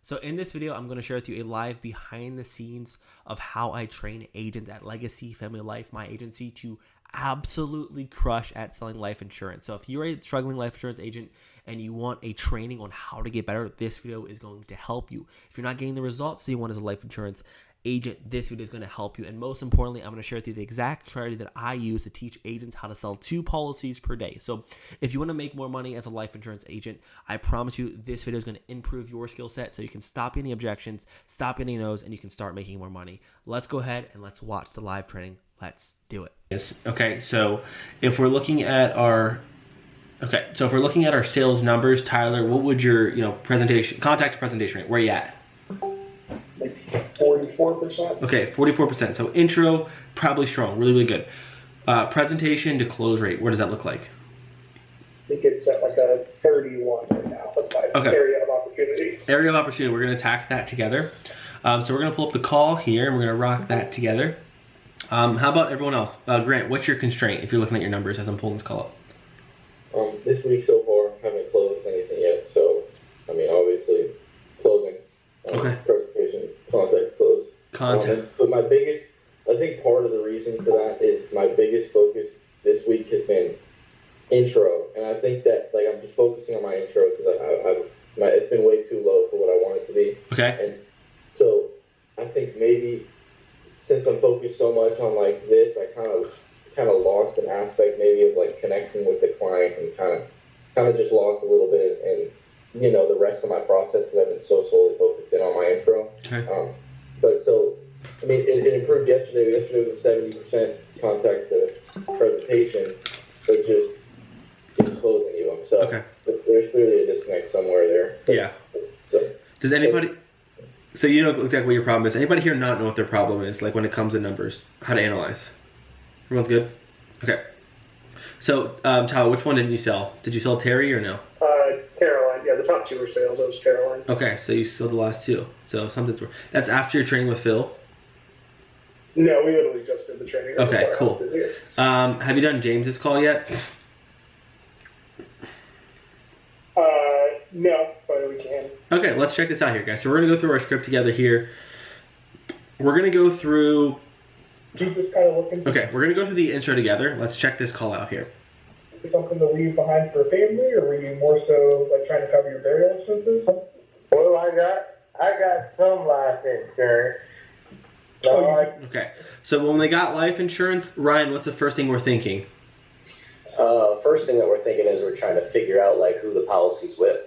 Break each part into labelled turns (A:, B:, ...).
A: So in this video, I'm going to share with you a live behind the scenes of how I train agents at Legacy Family Life, my agency, to absolutely crush at selling life insurance. So if you're a struggling life insurance agent and you want a training on how to get better, this video is going to help you. If you're not getting the results that you want as a life insurance agent, this video is going to help you. And most importantly, I'm going to share with you the exact strategy that I use to teach agents how to sell 2 policies per day. So if you want to make more money as a life insurance agent, I promise you this video is going to improve your skill set so you can stop any objections, stop any no's, and you can start making more money. Let's go ahead and let's watch the live training. Let's do it.
B: Yes. Okay, so if we're looking at our sales numbers, Tyler, what would your contact to presentation rate? Where are you at?
C: Like 44%.
B: Okay, 44%. So intro, probably strong, really good. Presentation to close rate, what does that look like?
C: I think it's at like a 31 right now. That's my area of opportunity.
B: Area of opportunity, we're going to attack that together. So we're going to pull up the call here and we're going to rock that together. How about everyone else? Grant, what's your constraint if you're looking at your numbers as I'm pulling this call up?
D: This week so far, haven't closed anything yet. So, I mean, obviously, closing.
B: Okay.
D: Presentation, contact, close.
B: Contact.
D: But I think part of the reason for that is my biggest focus this week has been intro. And I think that, like, I'm just focusing on my intro because it's been way too low for what I want it to be.
B: Okay.
D: And so, I think maybe since I'm focused so much on like this, I kind of lost an aspect maybe of like connecting with the client and kind of just lost a little bit in the rest of my process because I've been so solely focused in on my intro.
B: Okay.
D: But so I mean it improved yesterday. Yesterday was 70% contact to presentation, but just in closing even. So
B: okay.
D: There's clearly a disconnect somewhere there.
B: Yeah. Does anybody? So you know exactly what your problem is. Anybody here not know what their problem is, like when it comes to numbers, how to analyze? Everyone's good? Okay. So, Tyler, which one didn't you sell? Did you sell Terry or no?
C: Caroline. Yeah, the top 2 were sales. That was Caroline.
B: Okay, so you sold the last 2. So something's wrong. That's after your training with Phil?
C: No, we literally just did the training.
B: Okay, cool. Have you done James's call yet?
C: No, but we can.
B: Okay, let's check this out here, guys. So we're going to go through our script together here. We're going to go through...
C: You just kind of looking.
B: Okay, we're going to go through the intro together. Let's check this call out here.
C: Something to leave behind for a family, or were you more so like trying to cover your burial expenses?
E: Well, I got some life insurance.
B: Okay, so when we got life insurance, Ryan, what's the first thing we're thinking?
F: First thing that we're thinking is we're trying to figure out like who the policy's with.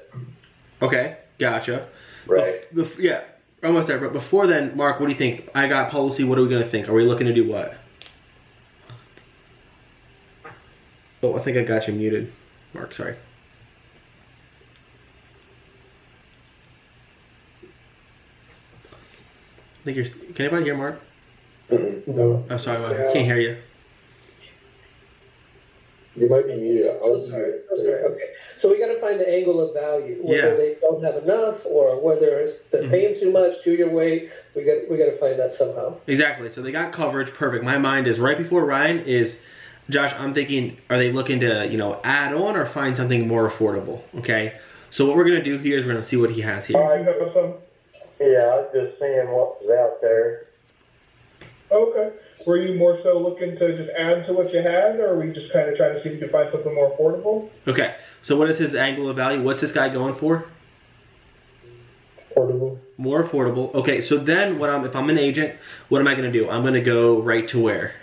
B: Okay, gotcha.
F: Right.
B: Yeah, almost there. But before then, Mark, what do you think? I got policy. What are we gonna think? Are we looking to do what? Oh, I think I got you muted, Mark. Sorry. I think you're. Can anybody hear Mark?
C: No.
B: Oh, sorry, I can't hear you.
D: You might be muted.
E: Okay. So we got to find the angle of value, whether they don't have enough or whether they're paying too much to your weight. We got to find that somehow.
B: Exactly. So they got coverage. Perfect. My mind is right before Ryan is, Josh, I'm thinking, are they looking to, add on or find something more affordable? Okay. So what we're going to do here is we're going to see what he has here.
E: Yeah, I was just seeing what was out there.
C: Okay. Were you more so looking to just add to what you had, or were you just kind of trying to see if you could find something more affordable?
B: Okay. So what is his angle of value? What's this guy going for?
C: Affordable.
B: More affordable. Okay. So then if I'm an agent, what am I going to do? I'm going to go right to where?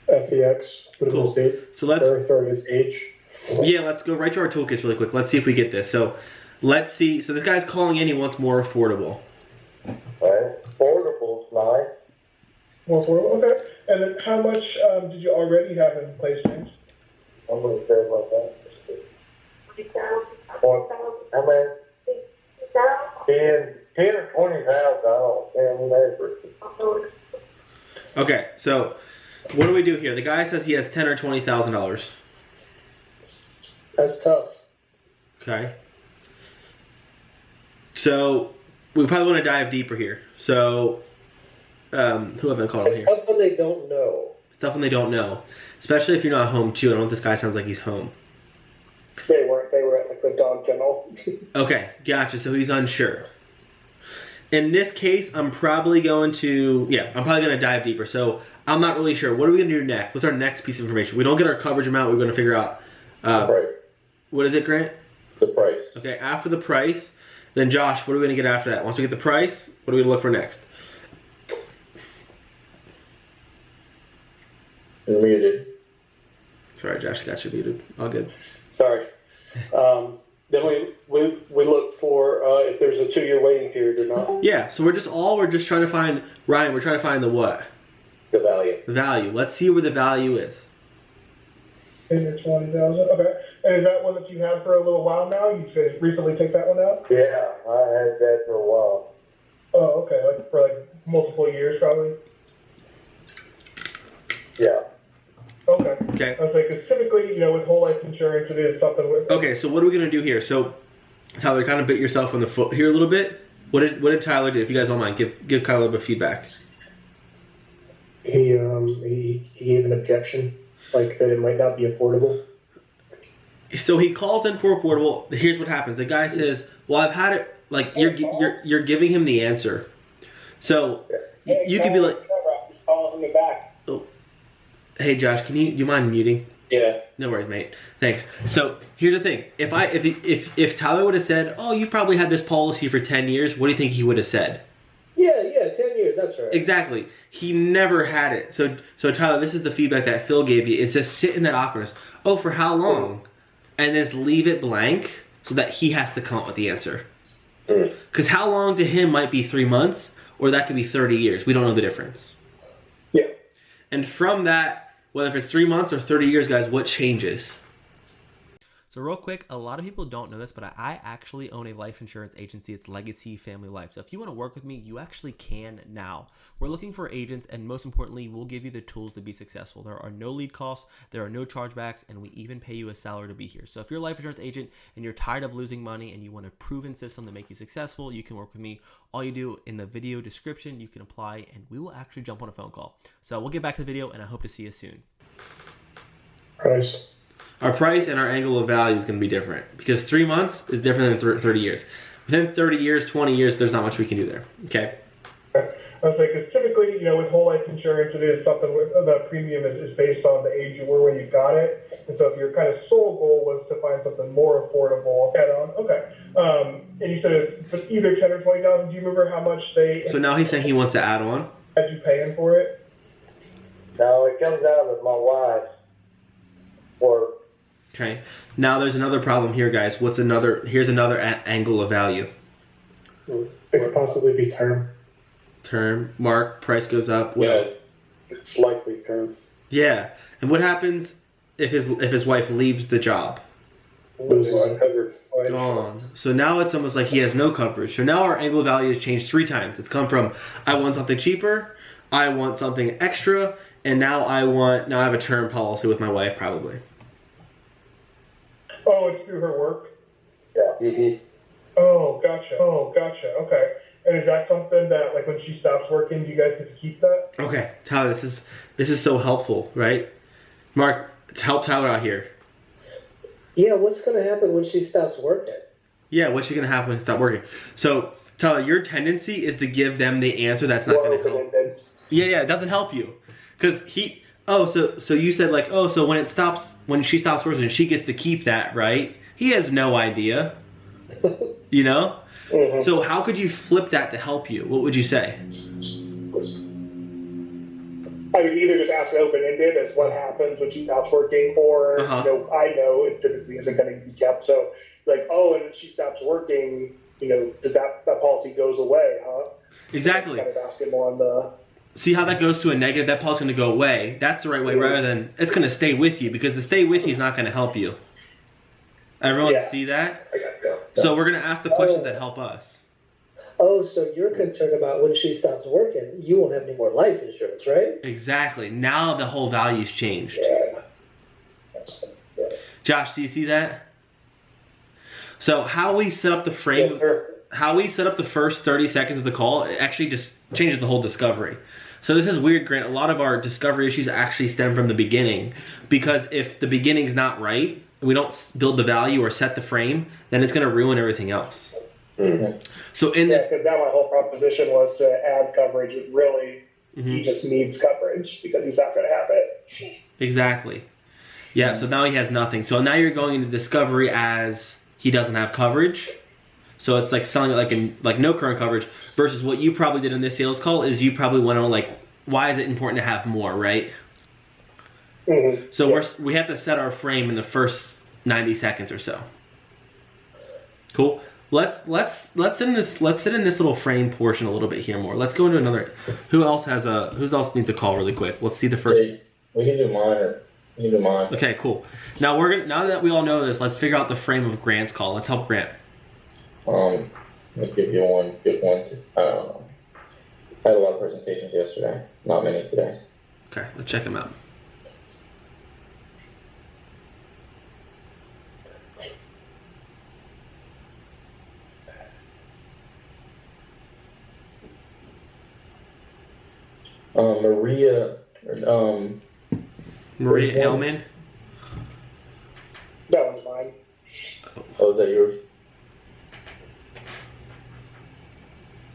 C: FEX. Put
B: Cool.
C: in the state.
B: So let's...
C: Throw his age.
B: Yeah, let's go right to our toolkits really quick. Let's see if we get this. So let's see. So this guy's calling in. He wants more affordable.
E: Right. Affordable's nice.
C: More affordable. Okay. And then how much did you already have in place, James?
E: I'm going to say it like that. How many? 10 or 20,000. I don't know.
B: Okay. So what do we do here? The guy says he has $10,000 or $20,000.
E: That's tough.
B: Okay. So we probably want to dive deeper here. So who have I called on
E: It's
B: here?
E: tough when they don't know.
B: Stuff when they don't know. Especially if you're not home too. I don't know if this guy sounds like he's home.
C: They were at like the dog kennel.
B: Okay, gotcha. So he's unsure. In this case, I'm probably going to dive deeper. So I'm not really sure. What are we going to do next? What's our next piece of information? We don't get our coverage amount. We're going to figure out.
D: Right.
B: What is it, Grant?
D: The price.
B: Okay, after the price, then Josh, what are we going to get after that? Once we get the price, what are we going to look for next?
D: You're muted.
B: Sorry, Josh, got you muted. All good.
G: Sorry. Then we look for if there's a 2-year waiting period or not.
B: Yeah, so we're just trying to find, Ryan, we're trying to find the what?
D: The value.
B: The value. Let's see where the value is.
C: In your 20,000. Okay. And is that one that you had for a little while now? You guys recently take that one out?
G: Yeah, I had that for a while.
C: Oh, okay. Like for multiple years, probably.
G: Yeah.
C: Okay.
B: Okay.
C: I was like, because typically, with whole life insurance, it is something with.
B: Okay, so what are we gonna do here? So, Tyler, kind of bit yourself on the foot here a little bit. What did Tyler do? If you guys don't mind, give Kyle a little bit of feedback.
G: He gave an objection, like that it might not be affordable.
B: So he calls in for affordable. Here's what happens. The guy says, "Well, I've had it." Like you're giving him the answer. So you could be like,
G: He's calling me back.
B: "Oh, hey Josh, do you mind muting?"
G: Yeah.
B: No worries, mate. Thanks. So here's the thing: if Tyler would have said, "Oh, you've probably had this policy for 10 years," what do you think he would have said?
E: Yeah, 10 years, that's right.
B: Exactly. He never had it. So Tyler, this is the feedback that Phil gave you. Is just sit in that awkwardness. Oh, for how long? And just leave it blank so that he has to come up with the answer. Because how long to him might be 3 months, or that could be 30 years. We don't know the difference.
G: Yeah.
B: And from that, whether it's 3 months or 30 years, guys, what changes?
A: So real quick, a lot of people don't know this, but I actually own a life insurance agency. It's Legacy Family Life. So if you want to work with me, you actually can now. We're looking for agents, and most importantly, we'll give you the tools to be successful. There are no lead costs, there are no chargebacks, and we even pay you a salary to be here. So if you're a life insurance agent and you're tired of losing money and you want a proven system to make you successful, you can work with me. All you do in the video description, you can apply, and we will actually jump on a phone call. So we'll get back to the video, and I hope to see you soon.
G: Price.
B: Our price and our angle of value is going to be different because 3 months is different than 30 years. Within 30 years, 20 years, there's not much we can do there. Okay.
C: I was like, because typically, with whole life insurance, it is something with the premium is based on the age you were when you got it. And so if your kind of sole goal was to find something more affordable, okay. And you said it's either 10 or 20,000. Do you remember how much they?
B: So now he's saying he wants to add on.
C: Had you paying for it?
G: No, it comes out of my wife's work.
B: Okay. Now there's another problem here, guys. Here's another angle of value.
G: It could possibly be term.
B: Term. Mark, price goes up.
G: Yeah, it's likely term.
B: Yeah. And what happens if his wife leaves the job?
G: Loses coverage.
B: Gone. So now it's almost like he has no coverage. So now our angle of value has changed 3 times. It's come from I want something cheaper, I want something extra, and now I have a term policy with my wife probably.
C: Oh, it's through her work?
G: Yeah. Mm-hmm.
C: Oh, gotcha. Okay. And is that something that, like, when she stops working, do you guys get to keep that?
B: Okay, Tyler, this is so helpful, right? Mark, help Tyler out here.
E: Yeah, what's going to happen when she stops working?
B: Yeah, what's going to happen when she stops working? So, Tyler, your tendency is to give them the answer that's not going to help. Yeah, it doesn't help you. Because so you said like, so when she stops working, she gets to keep that, right? He has no idea. You know?
G: Mm-hmm.
B: So how could you flip that to help you? What would you say?
C: I could either just ask open-ended as what happens when she stops working, or I know it typically isn't going to be kept. So, like, and when she stops working, does that policy goes away, huh?
B: Exactly.
C: Kind of ask it more on the.
B: See how that goes to a negative? That policy's going to go away. That's the right way, rather than it's going to stay with you, because the stay with you is not going to help you. Everyone see that?
C: I got you.
B: So we're going to ask the questions that help us.
E: Oh, so you're concerned about when she stops working, you won't have any more life insurance, right?
B: Exactly. Now the whole value's changed.
C: Yeah.
B: Josh, do you see that? So how we set up the frame, how we set up the first 30 seconds of the call, it actually just changes the whole discovery. So this is weird, Grant. A lot of our discovery issues actually stem from the beginning, because if the beginning's not right, we don't build the value or set the frame, then it's going to ruin everything else.
F: Mm-hmm.
B: So in this,
C: because now my whole proposition was to add coverage. Really, he just needs coverage because he's not going to have it.
B: exactly. Yeah, so now he has nothing. So now you're going into discovery as he doesn't have coverage. So it's like selling it like no current coverage versus what you probably did in this sales call is you probably went on like, why is it important to have more, right?
C: Mm-hmm.
B: So we have to set our frame in the first 90 seconds or so. Cool. Let's sit in this little frame portion a little bit here more. Let's go into another. Who else needs a call really quick? Let's see the first.
D: We can do mine.
B: Okay, cool. Now now that we all know this, let's figure out the frame of Grant's call. Let's help Grant.
D: Let me give you one good one. I don't know. I had a lot of presentations yesterday. Not many today.
B: Okay, let's check him out. Maria Elman.
C: That one's mine.
D: Oh, is that yours?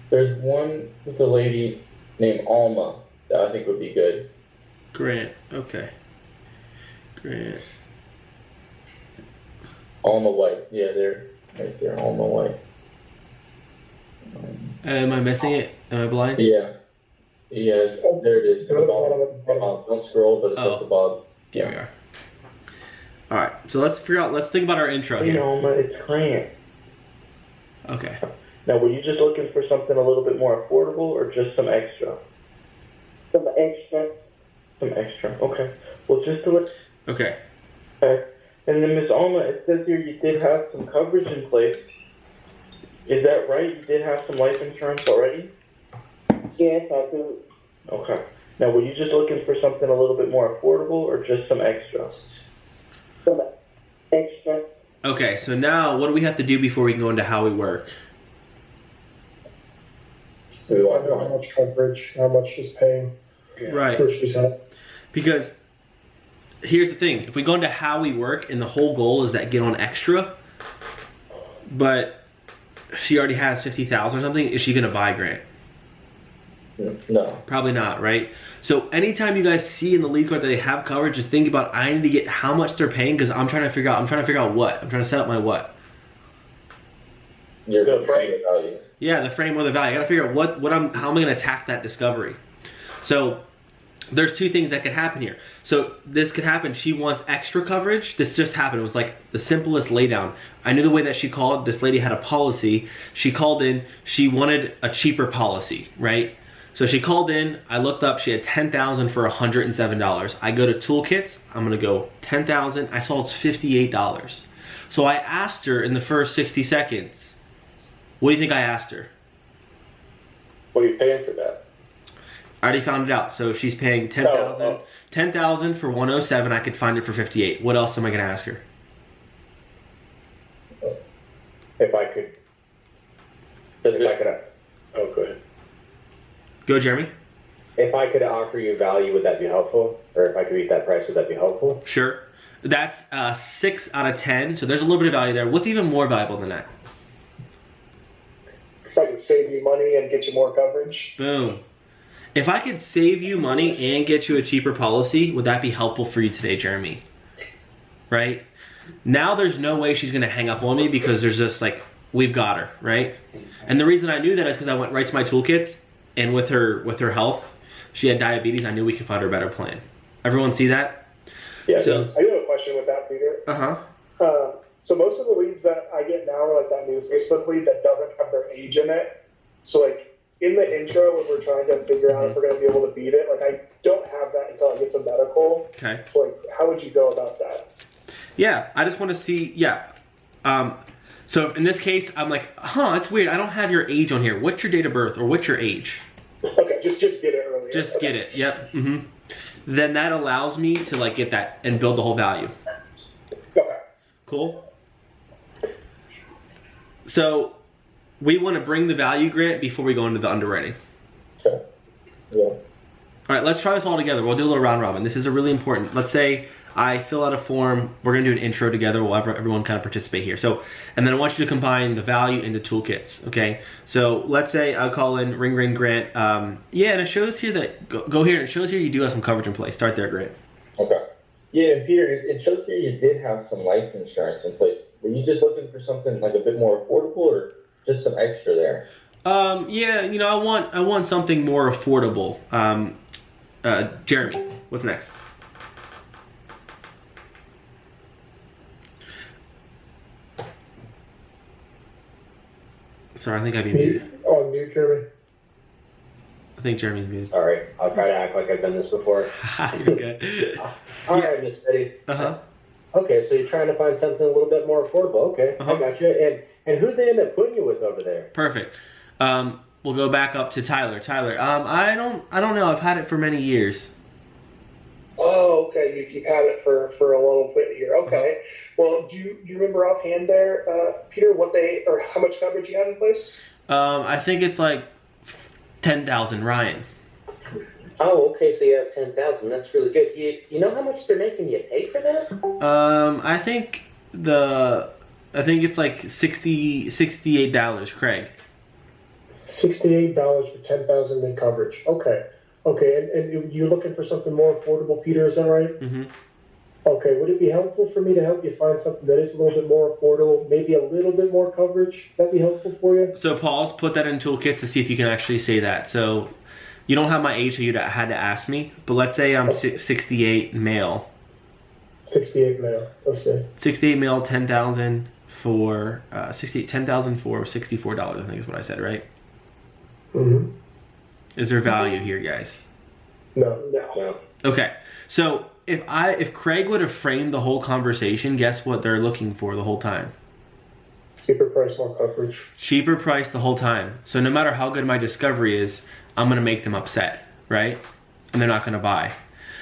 D: There's one with a lady named Alma that I think would be good.
B: Grant. Okay. Grant.
D: Alma White. Yeah, they're right there. Alma White.
B: Am I missing it? Am I blind?
D: Yeah. Yes, there it is. Don't scroll, but it's at the bottom.
B: Here we are. All right, so let's think about our intro here.
H: Alma, it's Grant.
B: Okay.
H: Now, were you just looking for something a little bit more affordable or just some extra?
C: Some extra.
H: Some extra, okay. Well, just to let...
B: Okay.
H: Okay. And then, Ms. Alma, it says here you did have some coverage in place. Is that right? You did have some life insurance already?
C: Yes, I do.
H: Okay. Now, were you just looking for something a little bit more affordable or just some extra?
C: Some extra.
B: Okay, so now what do we have to do before we can go into how we work?
C: Find out how much coverage, how much she's paying.
B: Right.
C: Or she's had.
B: Because here's the thing. If we go into how we work and the whole goal is that get on extra, but she already has 50,000 or something, is she going to buy Grant?
D: No.
B: Probably not, right? So anytime you guys see in the lead card that they have coverage, just think about I need to get how much they're paying because I'm trying to figure out what. I'm trying to set up my what.
D: Your frame value.
B: Yeah, the frame or the value. I gotta figure out how am I gonna attack that discovery. So there's two things that could happen here. So this could happen. She wants extra coverage. This just happened. It was like the simplest laydown. I knew the way that she called. This lady had a policy. She called in. She wanted a cheaper policy, right? So she called in, I looked up, she had 10,000 for $107. I go to toolkits, I'm gonna go 10,000, I saw it's $58. So I asked her in the first 60 seconds, what do you think I asked her?
G: What are you paying for that?
B: I already found it out, so she's paying 10,000. 10,000 for 107, I could find it for 58. What else am I gonna ask her?
G: If I could. Oh, go ahead.
B: Go, Jeremy.
F: If I could offer you value, would that be helpful? Or if I could beat that price, would that be helpful?
B: Sure. That's 6 out of 10, so there's a little bit of value there. What's even more valuable than that?
C: If I can save you money and get you more coverage.
B: Boom. If I could save you money and get you a cheaper policy, would that be helpful for you today, Jeremy? Right? Now there's no way she's going to hang up on me because there's just like, we've got her, right? And the reason I knew that is because I went right to my toolkits. And with her health, she had diabetes. I knew we could find her a better plan. Everyone see that?
C: Yeah. So I do have a question with that, Peter. So most of the leads that I get now are like that new Facebook lead that doesn't have their age in it. So like in the intro when we're trying to figure out if we're going to be able to beat it, like I don't have that until I get to medical.
B: Okay.
C: So like, how would you go about that?
B: Yeah, I just want to see. Yeah. So in this case, I'm like, that's weird. I don't have your age on here. What's your date of birth or what's your age?
C: Okay, just get it earlier.
B: Just get it. Yep. Then that allows me to like get that and build the whole value.
C: Okay.
B: Cool. So we want to bring the value, Grant, before we go into the underwriting.
D: Okay. Yeah.
B: All right, let's try this all together. We'll do a little round robin. This is a really important. Let's say I fill out a form. We're gonna do an intro together. We'll have everyone kind of participate here. So, and then I want you to combine the value into toolkits. Okay. So let's say I call in ring Grant. Yeah, and it shows here that go here. And it shows here you do have some coverage in place. Start there, Grant.
D: Okay. Yeah, and Peter, it shows here you did have some life insurance in place. Were you just looking for something like a bit more affordable, or just some extra there?
B: Yeah, you know, I want something more affordable. Jeremy, what's next? Sorry, I think I've been muted.
E: Oh, mute, Jeremy.
B: I think Jeremy's muted.
F: Sorry, I'll try to act like I've done this before.
B: You're good.
F: All right, Miss Betty.
B: Uh-huh.
F: Okay, so you're trying to find something a little bit more affordable. Okay,
B: Uh-huh.
F: I got you. And who'd they end up putting you with over there?
B: Perfect. We'll go back up to Tyler. Tyler, I don't know. I've had it for many years.
C: Oh, okay. You've had it for a long bit here. Okay. Well, do you remember offhand there, Peter, how much coverage you had in place?
B: I think it's like 10,000. Ryan.
F: Oh, okay, so you have 10,000. That's really good. You know how much they're making you pay for that?
B: I think it's like $68, Craig.
E: $68 for 10,000 in coverage. Okay. Okay, and you're looking for something more affordable, Peter, is that right?
B: Mm-hmm.
E: Okay, would it be helpful for me to help you find something that is a little bit more affordable, maybe a little bit more coverage? That'd be helpful for you?
B: So pause, put that in toolkits to see if you can actually say that. So you don't have my age, so you had to ask me, but let's say I'm 68 male.
E: 68 male, let's see.
B: 68 male, 10,000 for, 10,000 for $64, I think is what I said, right?
E: Mm-hmm.
B: Is there value here, guys?
E: No.
B: Okay, so if Craig would have framed the whole conversation, guess what they're looking for the whole time?
E: Cheaper price, more coverage.
B: Cheaper price the whole time. So no matter how good my discovery is, I'm gonna make them upset, right? And they're not gonna buy.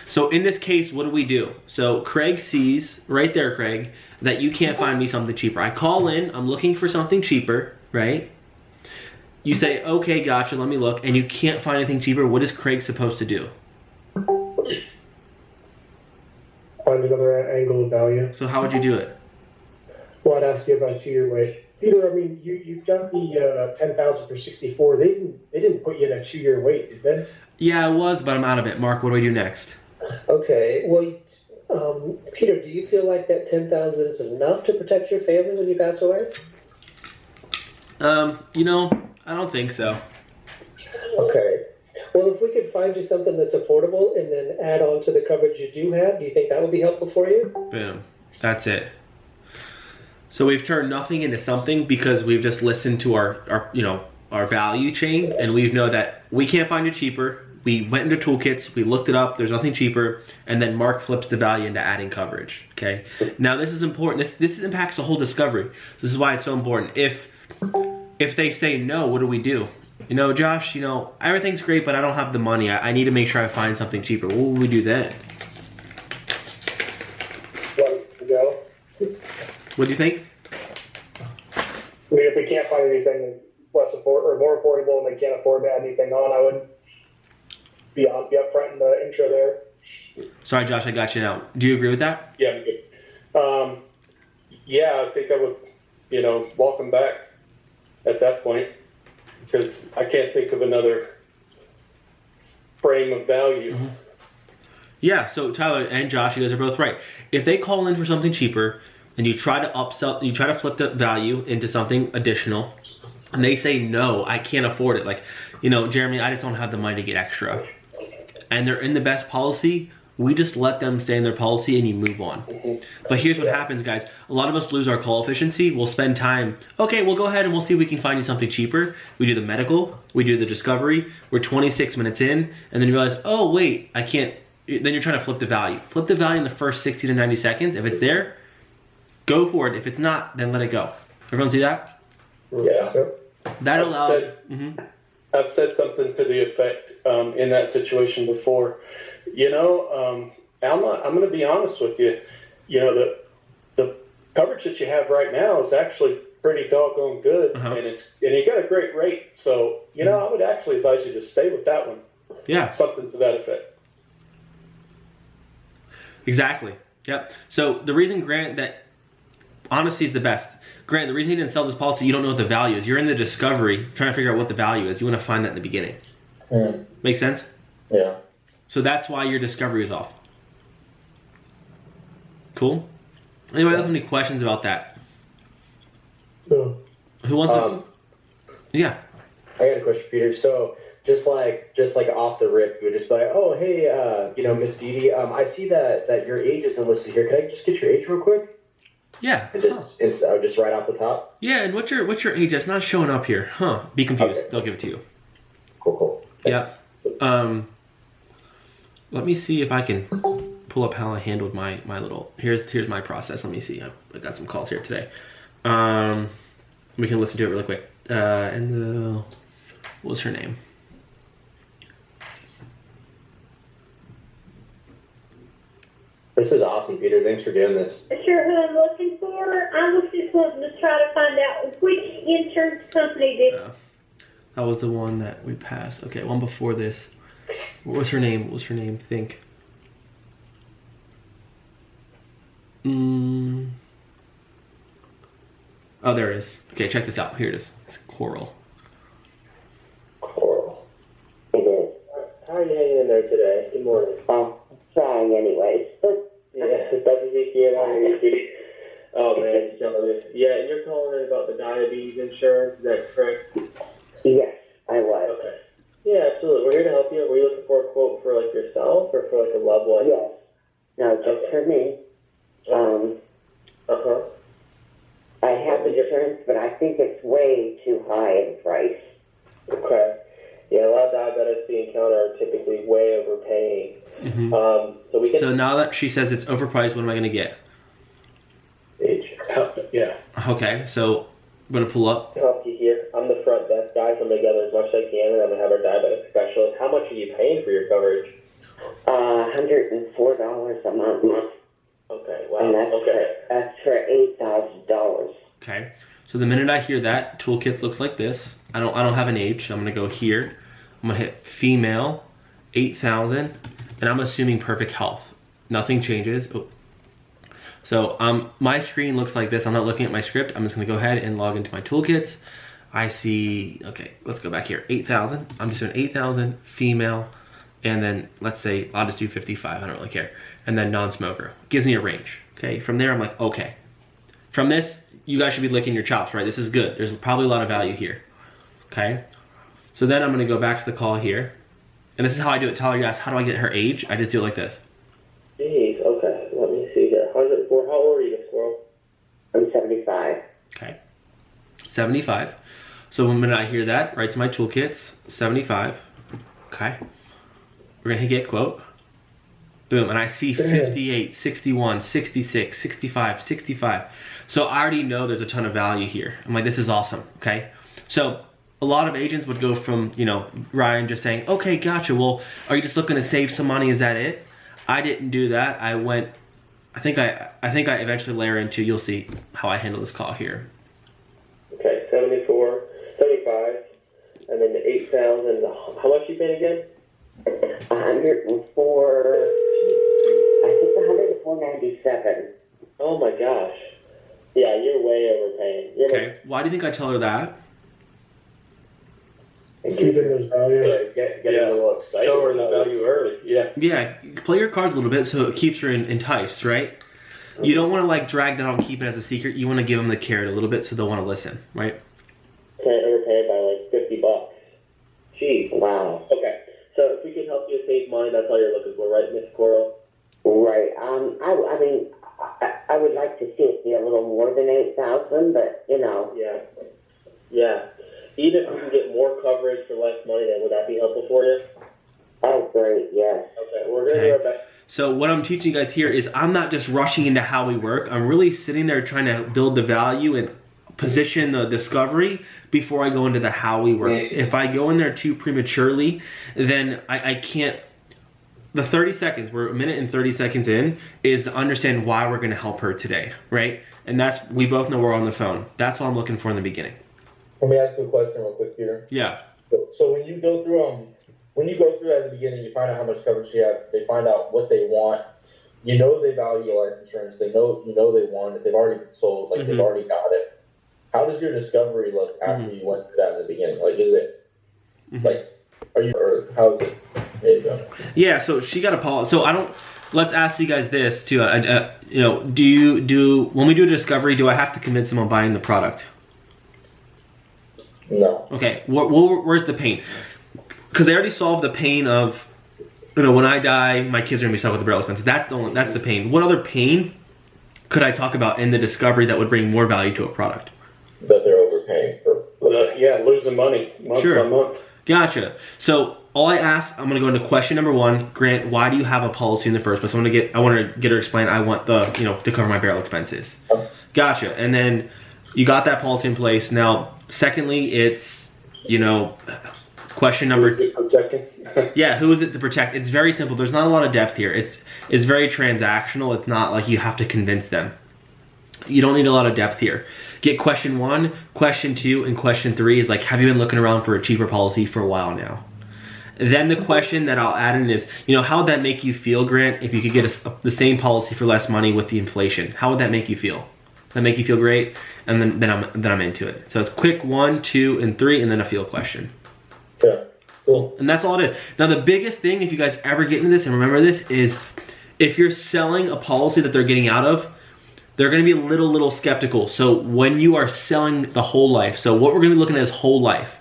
B: So in this case, what do we do? So Craig sees, right there, Craig, that you can't find me something cheaper. I call in, I'm looking for something cheaper, right? You say, okay, gotcha, let me look, and you can't find anything cheaper. What is Craig supposed to do?
E: Find another angle of value.
B: So how would you do it?
E: Well, I'd ask you about 2-year wait. Peter, I mean, you've got the 10,000 for 64. They didn't put you in a 2-year wait, did they?
B: Yeah, I was, but I'm out of it. Mark, what do I do next?
E: Okay, well, Peter, do you feel like that 10,000 is enough to protect your family when you pass away?
B: You know, I don't think so.
E: Okay. Well, if we could find you something that's affordable and then add on to the coverage you do have, do you think that would be helpful for you?
B: Boom. That's it. So we've turned nothing into something because we've just listened to our value chain, and we know that we can't find it cheaper. We went into toolkits, we looked it up, there's nothing cheaper, and then Mark flips the value into adding coverage. Okay. Now this is important. This impacts the whole discovery. This is why it's so important. If they say no, what do we do? You know, Josh, you know, everything's great, but I don't have the money. I need to make sure I find something cheaper. What would we do then?
C: Go.
B: What do you think?
C: I mean, if we can't find anything less or more affordable and they can't afford to add anything on, I would be upfront in the intro there.
B: Sorry, Josh, I got you now. Do you agree with that?
G: Yeah, I'm good. Yeah, I think I would, walk them back at that point, because I can't think of another frame of value.
B: Mm-hmm. Yeah, so Tyler and Josh, you guys are both right. If they call in for something cheaper and you try to upsell, you try to flip the value into something additional, and they say, no, I can't afford it. Like, Jeremy, I just don't have the money to get extra. And they're in the best policy, we just let them stay in their policy and you move on.
G: Mm-hmm.
B: But here's what happens, guys. A lot of us lose our call efficiency. We'll spend time, okay, we'll go ahead and we'll see if we can find you something cheaper. We do the medical, we do the discovery, we're 26 minutes in, and then you realize, oh, wait, I can't. Then you're trying to flip the value. Flip the value in the first 60 to 90 seconds. If it's there, go for it. If it's not, then let it go. Everyone see that?
G: Yeah.
B: That allows...
G: I've said something to the effect in that situation before. Alma, I'm going to be honest with you. The coverage that you have right now is actually pretty doggone good, and you got a great rate. So, I would actually advise you to stay with that one.
B: Yeah.
G: Something to that effect.
B: Exactly. Yep. So the reason, Grant, that honesty is the best. Grant, the reason he didn't sell this policy, you don't know what the value is. You're in the discovery trying to figure out what the value is. You want to find that in the beginning. Make sense?
H: Yeah.
B: So that's why your discovery is off. Cool? Anybody else have any questions about that?
C: No.
B: Who wants to? Yeah.
I: I got a question, Peter. So just like off the rip, you would just be like, oh, hey, Miss Dee, I see that your age isn't listed here. Can I just get your age real quick?
B: Yeah.
I: And just right off the top.
B: Yeah, and what's your age? That's not showing up here. Huh. Be confused.
I: Okay.
B: They'll give it to you.
I: Cool.
B: Yeah. Let me see if I can pull up how I handled my little. Here's my process. Let me see. I got some calls here today. We can listen to it really quick. What was her name?
I: This is awesome, Peter. Thanks for doing this.
J: Sure, who I'm looking for? I was just wanting to try to find out which insurance company did.
B: That was the one that we passed. Okay, one before this. What was her name? Think. Oh, there it is. Okay, check this out. Here it is. It's Coral.
I: Okay. How are you hanging in there today? Good morning.
K: Trying anyways.
I: Yeah, it's Dr. Zeke Oh man, it's telling you. Yeah, and you're calling in about the diabetes insurance, is that correct?
K: Yes, I was.
I: Okay. Yeah, absolutely. We're here to help you. Were you looking for a quote for like yourself or for like a loved one?
K: Yes. No, just for me. I have insurance, but I think it's way too high in price.
I: Okay. Yeah, a lot of diabetics we encounter are typically way overpaying. So
B: now that she says it's overpriced, what am I going to get?
I: Age. Yeah.
B: Okay, so I'm going to pull up.
I: Help you here. I'm the front desk guy, so I'm going to gather as much as I can, and I'm going to have our diabetic specialist. How much are you paying for your coverage?
K: $104 a month.
I: Okay, wow.
K: And that's for $8,000.
B: Okay, so the minute I hear that, toolkits looks like this. I don't have an age. I'm gonna go here. I'm gonna hit female, 8,000, and I'm assuming perfect health. Nothing changes. Oh. So my screen looks like this. I'm not looking at my script. I'm just gonna go ahead and log into my toolkits. I see. Okay, let's go back here. 8,000. I'm just doing 8,000 female, and then let's say I'll just do 55. I don't really care. And then non-smoker. Gives me a range. Okay, from there I'm like, okay. From this, you guys should be licking your chops, right? This is good. There's probably a lot of value here. Okay, so then I'm gonna go back to the call here. And this is how I do it. Tyler, you asked, how do I get her age? I just do it like this.
I: Jeez, okay. Let me see here. How old are you, Squirrel?
K: I'm 75.
B: Okay, 75. So the minute I hear that, right to my toolkits, 75. Okay, we're gonna hit get quote. Boom, and I see 58, 61, 66, 65, 65. So I already know there's a ton of value here. I'm like, this is awesome, okay? So a lot of agents would go from, Ryan just saying, okay, gotcha, well, are you just looking to save some money, is that it? I didn't do that. I went, I think I eventually layer into, you'll see how I handle this call here.
I: Okay, 74, 75, and then the 8,000, how much you paying again?
K: 104. I think 104.97.
I: Oh my gosh. Yeah, you're way overpaying.
B: Okay, why do you think I tell her that?
C: See that there's value.
I: Get a little excited.
G: Show her the value early. Yeah.
B: Yeah, play your cards a little bit so it keeps her enticed, right? You don't want to drag that out and keep it as a secret. You want to give them the carrot a little bit so they'll want to listen, right?
I: Can't overpay by $50. Jeez.
K: Wow.
I: Okay. So if we can help you save money, that's all you're looking for, right, Miss Coral?
K: Right. I mean, I would like to see it be a little more than 8,000, but
I: Yeah. Yeah. Even if we can get more coverage for less money, then would that be helpful for you?
K: Oh, great. Yes.
I: Okay. We're gonna do our best.
B: So what I'm teaching you guys here is I'm not just rushing into how we work. I'm really sitting there trying to build the value and position the discovery before I go into the how we work. If I go in there too prematurely, then I can't. The 30 seconds, we're a minute and 30 seconds in, is to understand why we're going to help her today, right? And we both know we're on the phone. That's what I'm looking for in the beginning.
L: Let me ask you a question real quick, Peter.
B: Yeah.
L: So when you go through at the beginning, you find out how much coverage you have. They find out what they want. you know they value life insurance. They know they want it. They've already been sold. Like they've already got it. How does your discovery look after you went through that in the beginning? Like, is it like, are you, or how's it? There you go.
B: Yeah. So she got a policy. So I don't. Let's ask you guys this too. You know, do when we do a discovery, do I have to convince them on buying the product?
L: No.
B: Okay. Where's the pain? Because they already solved the pain of, you know, when I die, my kids are gonna be stuck with the burial expenses. That's the pain. What other pain could I talk about in the discovery that would bring more value to a product?
L: That they're overpaying for.
G: Losing money month by month.
B: Gotcha. So all I ask, I'm gonna go into question number 1. Grant, why do you have a policy in the first place? I want to get her to explain. I want to cover my burial expenses. Gotcha. And then you got that policy in place. Now, secondly, it's question number.
G: Who's it protecting?
B: Yeah, who is it to protect? It's very simple. There's not a lot of depth here. It's very transactional. It's not like you have to convince them. You don't need a lot of depth here. Get question 1, question 2, and question 3 is like, have you been looking around for a cheaper policy for a while now? Then the question that I'll add in is, how would that make you feel, Grant, if you could get the same policy for less money with the inflation? How would that make you feel? Does that make you feel great? And then I'm into it. So it's quick 1, 2, and 3, and then a feel question.
L: Yeah. Cool.
B: And that's all it is. Now the biggest thing, if you guys ever get into this and remember this, is if you're selling a policy that they're getting out of, they're going to be a little skeptical. So when you are selling the whole life, so what we're going to be looking at is whole life.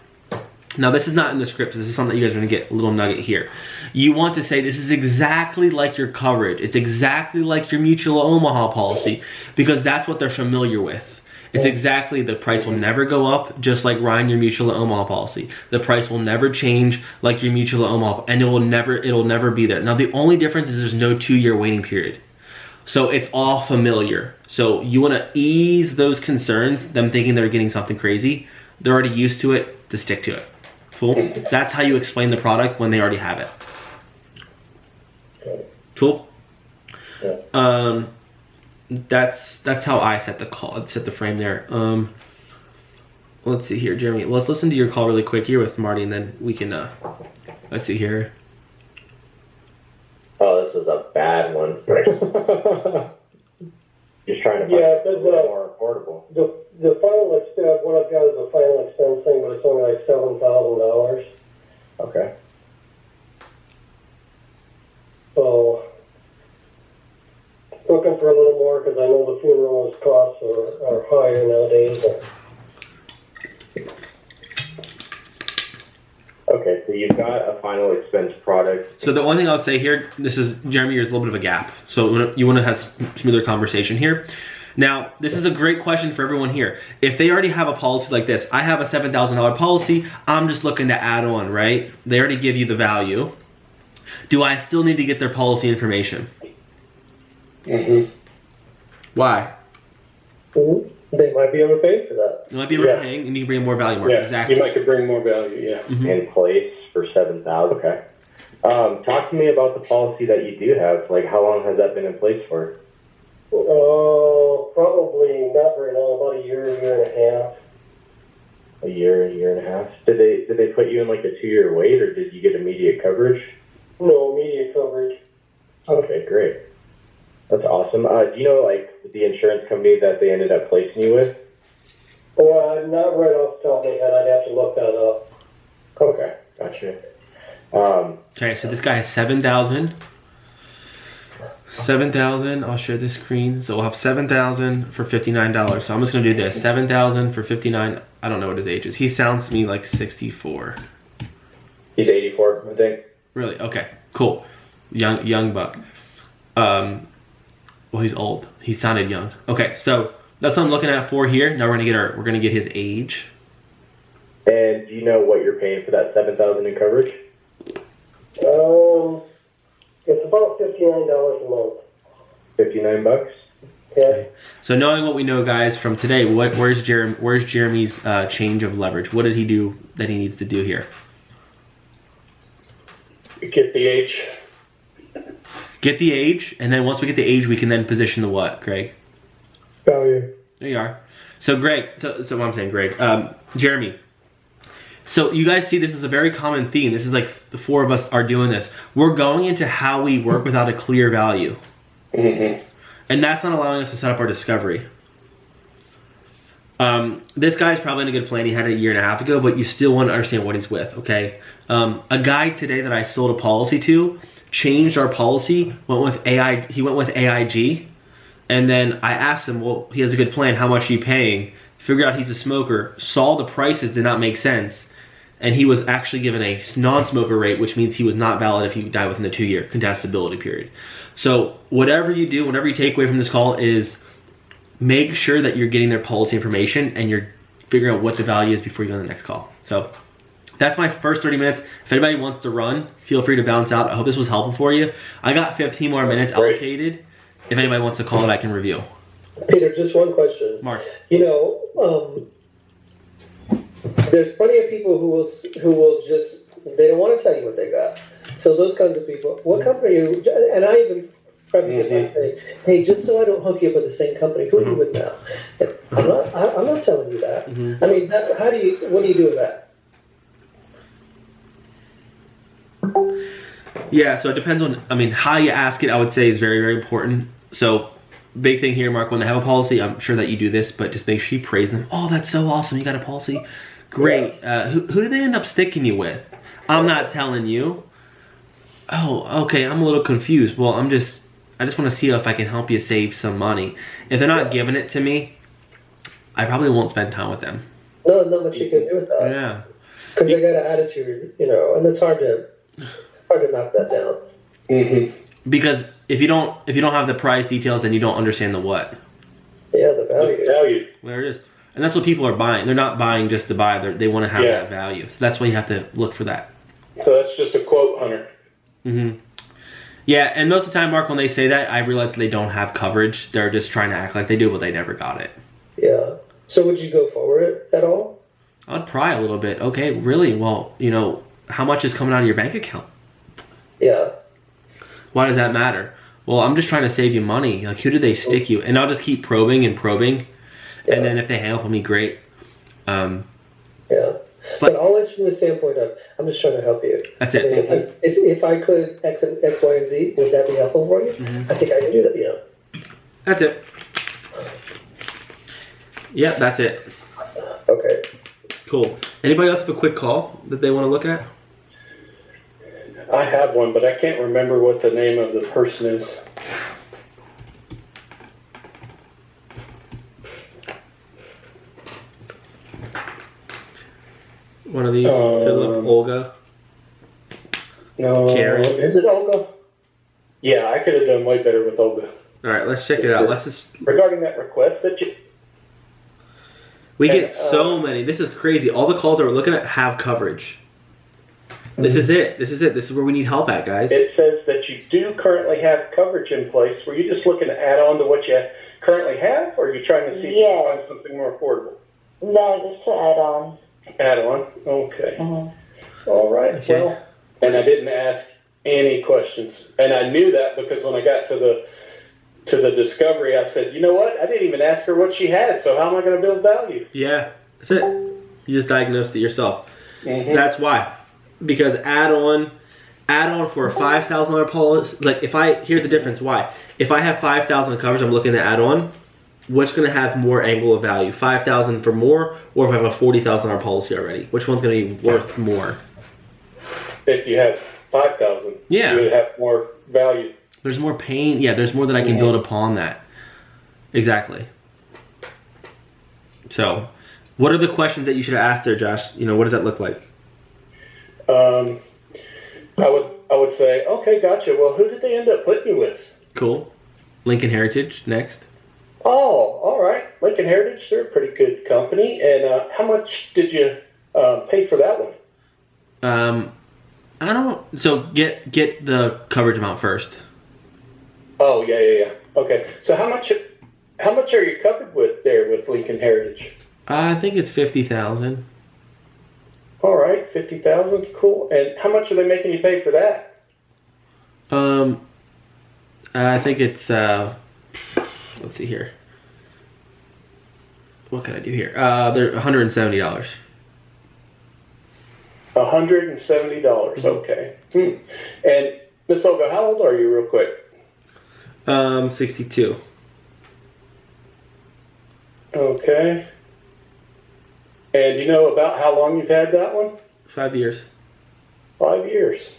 B: Now this is not in the script. This is something that you guys are going to get a little nugget here. You want to say this is exactly like your coverage. It's exactly like your Mutual of Omaha policy, because that's what they're familiar with. It's exactly, the price will never go up, just like Ryan, your Mutual of Omaha policy. The price will never change like your Mutual of Omaha, and it'll never be there. Now the only difference is there's no 2-year waiting period. So it's all familiar. So you want to ease those concerns, them thinking they're getting something crazy. They're already used to it, to stick to it. Cool? That's how you explain the product when they already have it. Cool?
L: Yeah.
B: That's how I set the frame there. Let's see here, Jeremy. Let's listen to your call really quick here with Marty, and then we can let's see here.
I: Oh, this was a bad one. Just trying to find something more affordable.
E: The final expense, what I've got is a final expense thing, but it's only like $7,000.
I: Okay.
E: So, looking for a little more because I know the funeral costs are higher nowadays.
I: Okay, so you've got a final expense product.
B: So the only thing I would say here, this is, Jeremy, there's a little bit of a gap. So you want to have smoother conversation here. Now, this is a great question for everyone here. If they already have a policy like this, I have a $7,000 policy, I'm just looking to add on, right? They already give you the value. Do I still need to get their policy information?
G: Mm-hmm.
B: Why?
E: They might be overpaid for that.
B: You might be overpaying, and you can bring more value. Mark.
G: Yeah,
B: exactly.
G: you might could bring more value. Yeah.
B: Mm-hmm.
I: In place for $7,000. Okay. Talk to me about the policy that you do have. Like, how long has that been in place for?
E: Probably not very long. About a year and a half.
I: A year and a half. Did they put you in like a 2-year wait, or did you get immediate coverage?
E: No, immediate coverage.
I: Okay, great. That's awesome. Do you know like the insurance company that they ended up placing you with?
E: Well, not right off the top of my head. I'd have to look that up.
I: Okay, gotcha.
B: Okay, so this guy has 7,000. 7,000. I'll share this screen. So we'll have 7,000 for $59. So I'm just gonna do this. 7,000 for 59. I don't know what his age is. He sounds to me like 64.
I: He's 84, I think.
B: Really? Okay. Cool. Young buck. Well, he's old. He sounded young. Okay, so that's what I'm looking at for here. Now we're gonna get his age.
I: And do you know what you're paying for that $7,000 in coverage?
E: It's about $59 a month.
I: $59.
E: Okay.
B: So knowing what we know, guys, from today, where's Jeremy's change of leverage? What did he do that he needs to do here?
G: Get the age.
B: Get the age, and then once we get the age, we can then position the what, Greg?
E: Value.
B: There you are. So Greg, so what I'm saying, Greg, Jeremy. So you guys see this is a very common theme. This is like the 4 of us are doing this. We're going into how we work without a clear value. Mm-hmm. And that's not allowing us to set up our discovery. This guy's probably in a good plan. He had it a year and a half ago, but you still want to understand what he's with, okay? A guy today that I sold a policy to changed our policy, went with he went with AIG, and then I asked him, well, he has a good plan, how much are you paying? Figured out he's a smoker, saw the prices did not make sense, and he was actually given a non-smoker rate, which means he was not valid if he died within the 2-year contestability period. So whatever you do, whatever you take away from this call is make sure that you're getting their policy information and you're figuring out what the value is before you go to the next call. So that's my first 30 minutes. If anybody wants to run, feel free to bounce out. I hope this was helpful for you. I got 15 more minutes allocated. If anybody wants to call it, I can review.
E: Peter, just one question.
B: Mark.
E: You know, there's plenty of people who will just, they don't want to tell you what they got. So those kinds of people, what company are you, and I even preface it by saying, hey, just so I don't hook you up with the same company, who are you with now? I'm not telling you that. I mean, what do you do with that?
B: Yeah, so it depends on, I mean, how you ask it, I would say is very, very important. So big thing here, Mark, when they have a policy, I'm sure that you do this, but just make sure you praise them. Oh, that's so awesome. You got a policy? Great. Who do they end up sticking you with? I'm not telling you. Oh, okay, I'm a little confused. Well, I just want to see if I can help you save some money. If they're not giving it to me, I probably won't spend time with them.
E: No, not much you can do with that.
B: Yeah.
E: Because they got an attitude, you know, and it's hard to knock that down.
B: Mm-hmm. Because if you don't have the price details, then you don't understand the what.
E: Yeah, the value.
G: The value.
B: There it is. And that's what people are buying. They're not buying just to buy. They want to have that value. So that's why you have to look for that.
G: So that's just a quote hunter.
B: Mm-hmm. Yeah, and most of the time, Mark, when they say that, I realize they don't have coverage. They're just trying to act like they do, but they never got it.
E: Yeah. So would you go for it at all?
B: I'd pry a little bit. Okay, really? Well, you know, how much is coming out of your bank account?
E: Yeah.
B: Why does that matter? Well, I'm just trying to save you money. Like, who did they stick you? And I'll just keep probing and probing. Yeah. And then if they hang up on me, great.
E: Yeah. But always from the standpoint of, I'm just trying to help you.
B: That's it.
E: I mean, if I could X, Y, and Z, would that be helpful for you? I think I can do that, you know.
B: That's it. Yep, that's it.
E: Okay.
B: Cool. Anybody else have a quick call that they want to look at?
G: I have one, but I can't remember what the name of the person is.
B: One of these, Philip, Olga.
G: No,
B: Karen.
G: Is it Olga? Yeah, I could have done way better with Olga.
B: All right, let's check it out. Let's just
H: regarding that request that you.
B: We get so many. This is crazy. All the calls that we're looking at have coverage. This is it. This is it. This is where we need help at, guys.
H: It says that you do currently have coverage in place. Were you just looking to add on to what you currently have, or are you trying to see if you can find something more affordable?
M: No, just to add on.
G: Add on? Okay.
H: All right.
B: Okay.
H: Well,
G: and I didn't ask any questions. And I knew that because when I got to the discovery, I said, you know what? I didn't even ask her what she had, so how am I going to build value?
B: Yeah, that's it. You just diagnosed it yourself. That's why. Because add on for a $5,000 policy, like here's the difference. Why? If I have 5,000 coverage, I'm looking to add on, what's going to have more angle of value? 5,000 for more, or if I have a $40,000 policy already? Which one's going to be worth more?
G: If you have 5,000,
B: yeah,
G: you would have more value.
B: There's more pain. Yeah, there's more that I can build upon that. Exactly. So, what are the questions that you should have asked there, Josh? You know, what does that look like?
G: I would say, okay, gotcha. Well, who did they end up putting you with?
B: Cool. Lincoln Heritage, next.
G: Oh, all right. Lincoln Heritage, they're a pretty good company. And how much did you pay for that one?
B: I don't. So get the coverage amount first.
G: Oh yeah. Okay. So how much are you covered with there with Lincoln Heritage?
B: I think it's 50,000.
G: All right, 50,000. Cool. And how much are they making you pay for that?
B: I think it's let's see here. What can I do here? They're $170.
G: $170. Okay. And Miss Olga, how old are you, real quick?
B: 62.
G: Okay. And do you know about how long you've had that one?
B: 5 years.
G: 5 years.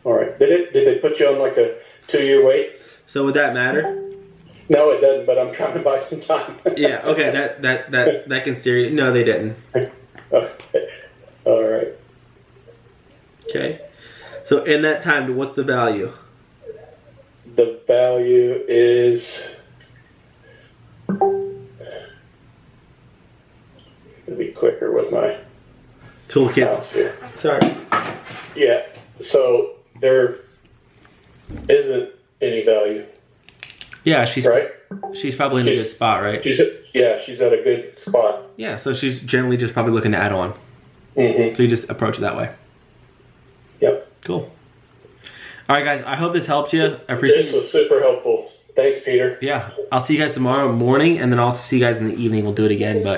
G: All right. Did they put you on like a 2-year wait?
B: So would that matter?
G: No, it doesn't. But I'm trying to buy some time.
B: Yeah. Okay. That can steer you. No, they didn't.
G: Okay. All right.
B: Okay. So in that time, what's the value?
G: The value is. Be quicker with my
B: toolkit
G: here.
B: Sorry.
G: Yeah. So there isn't any value.
B: Yeah, she's
G: right.
B: She's probably in a good spot, right?
G: She's at a good spot.
B: Yeah. So she's generally just probably looking to add on.
G: Mm-hmm.
B: So you just approach it that way.
G: Yep.
B: Cool. All right, guys. I hope this helped you. I appreciate it.
G: This was super helpful. Thanks, Peter.
B: Yeah. I'll see you guys tomorrow morning, and then I'll also see you guys in the evening. We'll do it again, but.